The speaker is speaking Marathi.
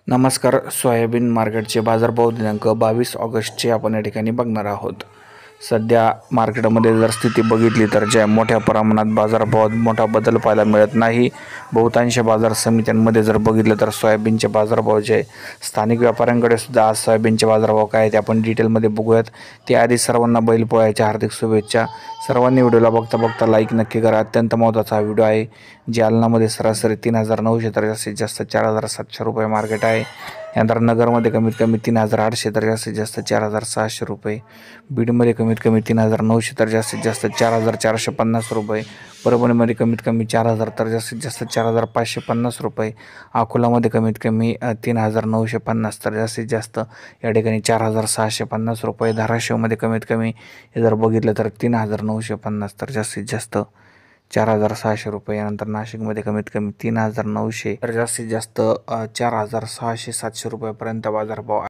नमस्कार. सोयाबीन मार्केटचे बाजारभाव दिनांक 22 ऑगस्टचे आपण या ठिकाणी बघणार आहोत. सध्या मार्केटमध्ये जर स्थिती बघितली तर ज्या मोठ्या प्रमाणात बाजारभावात मोठा बदल पाहायला मिळत नाही. बहुतांश बाजार समित्यांमध्ये जर बघितलं तर सोयाबीनचे बाजारभाव जे स्थानिक व्यापाऱ्यांकडे सुद्धा आज सोयाबीनचे बाजारभाव काय ते आपण डिटेलमध्ये बघूयात. त्याआधी सर्वांना बैलपोळ्याच्या हार्दिक शुभेच्छा. सर्वांनी व्हिडिओला बघता लाईक नक्की करा. अत्यंत महत्त्वाचा हा व्हिडिओ आहे. जालनामध्ये सरासरी 3,900 तर जास्तीत जास्त 4,700 रुपये मार्केट आहे. यानंतर नगरमध्ये कमीत कमी 3,800 तर जास्तीत जास्त 4,600 रुपये. बीडमध्ये कमीत कमी 3,900 तर जास्तीत जास्त 4,450 रुपये. परभणीमध्ये कमीत कमी 4,000 तर जास्तीत जास्त 4,550 रुपये. अकोलामध्ये कमीत कमी 3,950 तर जास्तीत जास्त या ठिकाणी 4,650 रुपये. धाराशिवमध्ये कमीत कमी जर बघितलं तर 3,950 तर जास्तीत जास्त 4,600 रुपये. यानंतर नाशिकमध्ये कमीत कमी 3,900 तर जास्तीत जास्त 4,600-700 रुपयापर्यंत बाजारभाव